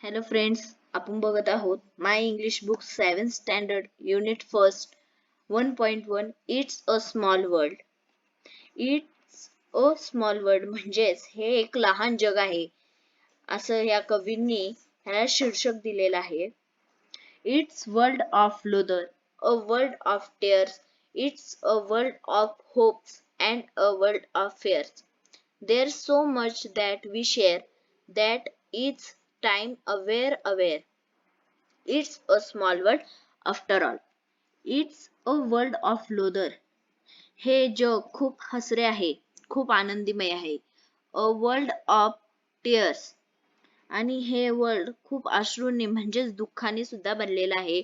Hello friends, आपण बघत आहोत my English book 7th standard unit first 1.1 it's a small world. It's a small world म्हणजेच हे एक लहान जग आहे असं या कवींनी ह्याला शीर्षक दिलेलं आहे. It's world of laughter, a world of tears, it's a world of hopes and a world of fears. There's so much that we share that it's time aware. It's a small world after all. It's a world of laughter. हे जग खूप हसरे आहे, खूप आनंदीमय आहे. A world of tears. आणि हे world खूप अश्रूंनी म्हणजेच दुःखाने सुद्धा बनलेलं आहे.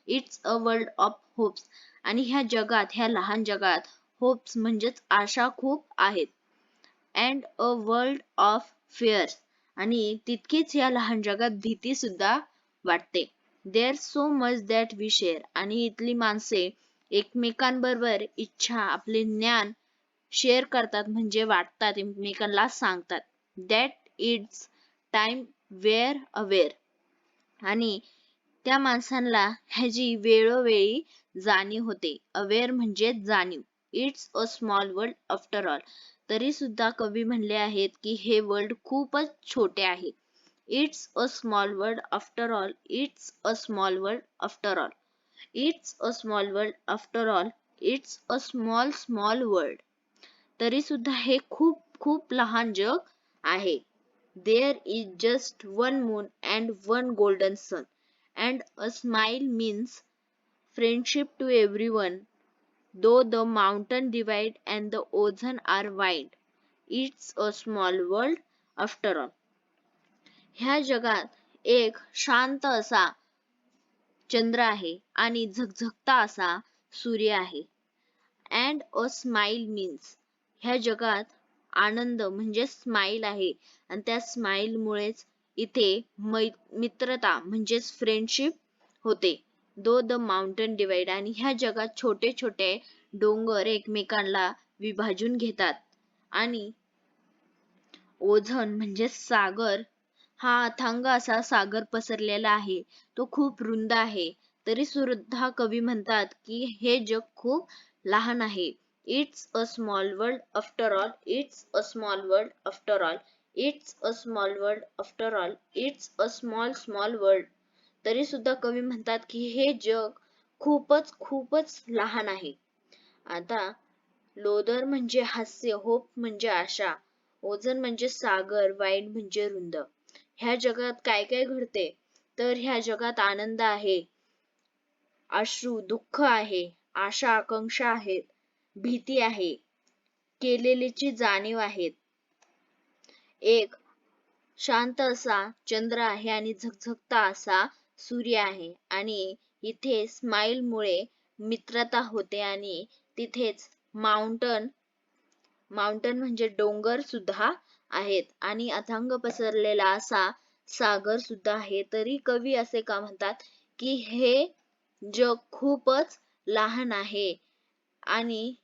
It's a world of hopes. आणि ह्या जगात, ह्या लहान जगात होप्स म्हणजेच आशा खूप आहेत. And a world of fears. आणि तितकीच या लहान जगात भीती सुद्धा वाटते. There so much that we share. आणि इथली माणसे एकमेकांबरोबर इच्छा, आपले ज्ञान शेअर करतात म्हणजे वाटतात, एकमेकांना सांगतात. That it's time we're aware. आणि त्या माणसांना ह्याची वेळोवेळी जाणीव होते. अवेअर म्हणजे जाणीव. It's a small world after all. तरी सुद्धा कवी म्हणले आहेत की हे वर्ल्ड खूपच छोटे आहे. It's a small world after all. It's a small world after all. It's a small world after all. It's a small world. तरी सुद्धा हे खूप खूप लहान जग आहे. There is just one moon and one golden sun, and a smile means friendship to everyone, though the mountain divide and the ocean are wide. It's a small world after all. ह्या जगात एक शांत असा चंद्र आहे आणि झगझगता असा सूर्य आहे. And a smile means ह्या जगात आनंद म्हणजे स्माइल आहे आणि त्या स्माइल मुळेच इथे मित्रता म्हणजेच फ्रेंडशिप होते. दो द माउंटन डिवाइड. आणि ह्या जगात छोटे छोटे डोंगर एकमेकांना विभाजून घेतात. आणि ओझन म्हणजे सागर, हा अथांग असा सागर पसरलेला आहे, तो खूप रुंद आहे. तरी सुद्धा कवी म्हणतात की हे जग खूप लहान आहे. It's a small world after all. It's a small world after all. It's a small world after all. It's a small world. तरी सुद्धा कवी म्हणतात की हे जग खूपच खूपच लहान आहे. आता लोदर म्हणजे हास्य, होप म्हणजे आशा, ओझन म्हणजे सागर, वाईड म्हणजे रुंद. ह्या जगात काय काय घडते? तर ह्या जगात आनंद आहे, अश्रू, दुःख आहे, आशा, आकांक्षा आहेत, भीती आहे, केलेलीची जाणीव आहे. एक शांत असा चंद्र आहे आणि झगझगता असा सूर्य आहे. आणि इथे स्माइल मुळे मित्रता होते. आणि तिथेच माउंटन म्हणजे डोंगर सुद्धा आहेत आणि अथांग पसरलेला असा सागर सुद्धा आहे. तरी कवी असे का म्हणतात की हे जग खूपच लहान आहे. आणि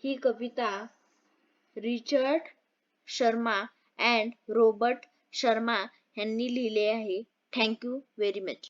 ही कविता Richard Sharma and Robert Sharma यांनी लिहिली आहे. Thank you very much.